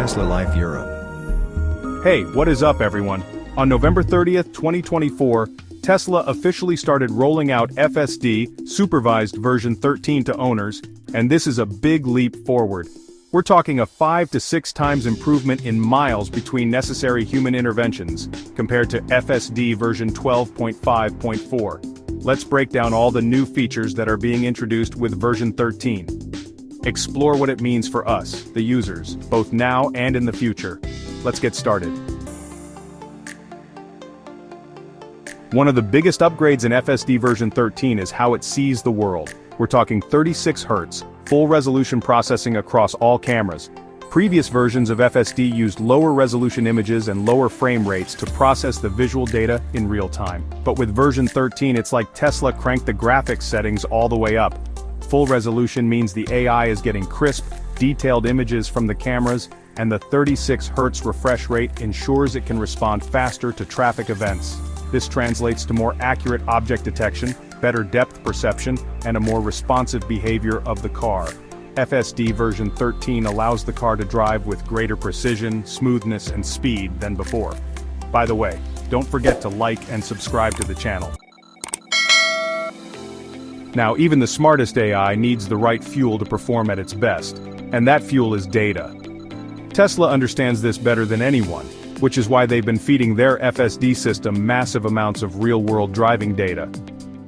Tesla Life Europe. Hey, what is up everyone? On November 30th, 2024, Tesla officially started rolling out FSD, supervised version 13 to owners, and this is a big leap forward. We're talking a 5 to 6 times improvement in miles between necessary human interventions, compared to FSD version 12.5.4. Let's break down all the new features that are being introduced with version 13. Explore what it means for us, the users, both now and in the future. Let's get started. One of the biggest upgrades in FSD version 13 is how it sees the world. We're talking 36 Hz, full resolution processing across all cameras. Previous versions of FSD used lower resolution images and lower frame rates to process the visual data in real time. But with version 13 it's like Tesla cranked the graphics settings all the way up. Full resolution means the AI is getting crisp, detailed images from the cameras, and the 36 Hz refresh rate ensures it can respond faster to traffic events. This translates to more accurate object detection, better depth perception, and a more responsive behavior of the car. FSD version 13 allows the car to drive with greater precision, smoothness, and speed than before. By the way, don't forget to like and subscribe to the channel. Now, even the smartest AI needs the right fuel to perform at its best, and that fuel is data. Tesla understands this better than anyone, which is why they've been feeding their FSD system massive amounts of real-world driving data.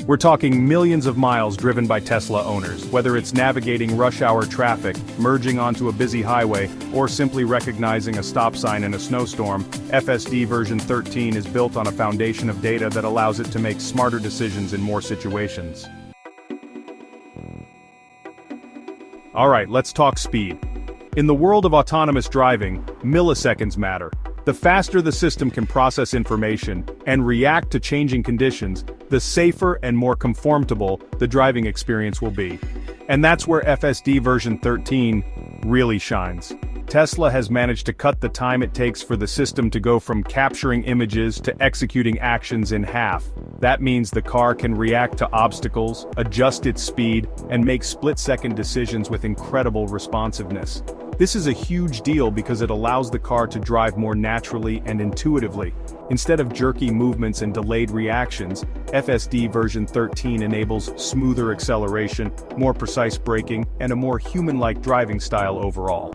We're talking millions of miles driven by Tesla owners, whether it's navigating rush-hour traffic, merging onto a busy highway, or simply recognizing a stop sign in a snowstorm. FSD version 13 is built on a foundation of data that allows it to make smarter decisions in more situations. Alright, let's talk speed. In the world of autonomous driving, milliseconds matter. The faster the system can process information and react to changing conditions, the safer and more conformable the driving experience will be. And that's where FSD version 13 really shines. Tesla has managed to cut the time it takes for the system to go from capturing images to executing actions in half. That means the car can react to obstacles, adjust its speed, and make split-second decisions with incredible responsiveness. This is a huge deal because it allows the car to drive more naturally and intuitively. Instead of jerky movements and delayed reactions, FSD version 13 enables smoother acceleration, more precise braking, and a more human-like driving style overall.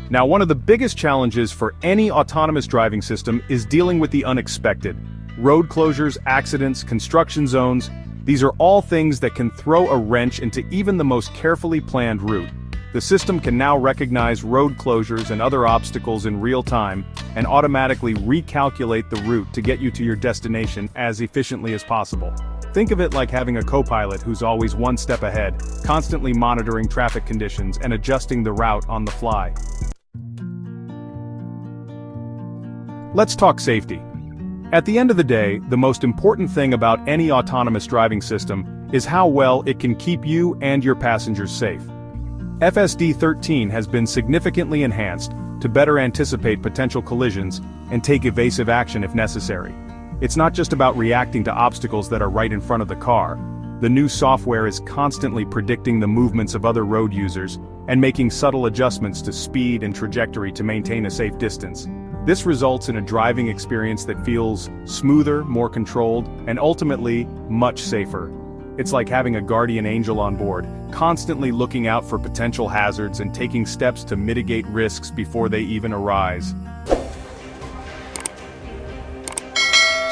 Now, one of the biggest challenges for any autonomous driving system is dealing with the unexpected. Road closures, accidents, construction zones, these are all things that can throw a wrench into even the most carefully planned route. The system can now recognize road closures and other obstacles in real time, and automatically recalculate the route to get you to your destination as efficiently as possible. Think of it like having a co-pilot who's always one step ahead, constantly monitoring traffic conditions and adjusting the route on the fly. Let's talk safety. At the end of the day, the most important thing about any autonomous driving system is how well it can keep you and your passengers safe. FSD 13 has been significantly enhanced to better anticipate potential collisions and take evasive action if necessary. It's not just about reacting to obstacles that are right in front of the car. The new software is constantly predicting the movements of other road users and making subtle adjustments to speed and trajectory to maintain a safe distance. This results in a driving experience that feels smoother, more controlled, and ultimately, much safer. It's like having a guardian angel on board, constantly looking out for potential hazards and taking steps to mitigate risks before they even arise.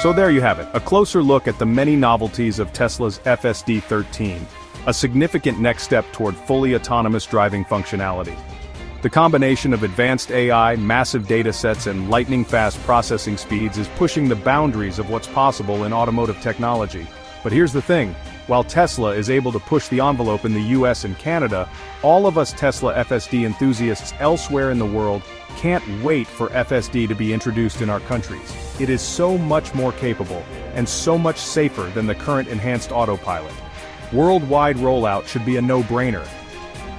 So there you have it, a closer look at the many novelties of Tesla's FSD 13, a significant next step toward fully autonomous driving functionality. The combination of advanced AI, massive data sets, and lightning-fast processing speeds is pushing the boundaries of what's possible in automotive technology. But here's the thing, while Tesla is able to push the envelope in the US and Canada, all of us Tesla FSD enthusiasts elsewhere in the world can't wait for FSD to be introduced in our countries. It is so much more capable, and so much safer than the current enhanced autopilot. Worldwide rollout should be a no-brainer.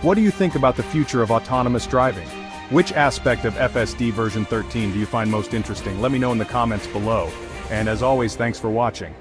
What do you think about the future of autonomous driving? Which aspect of FSD version 13 do you find most interesting? Let me know in the comments below. And as always, thanks for watching.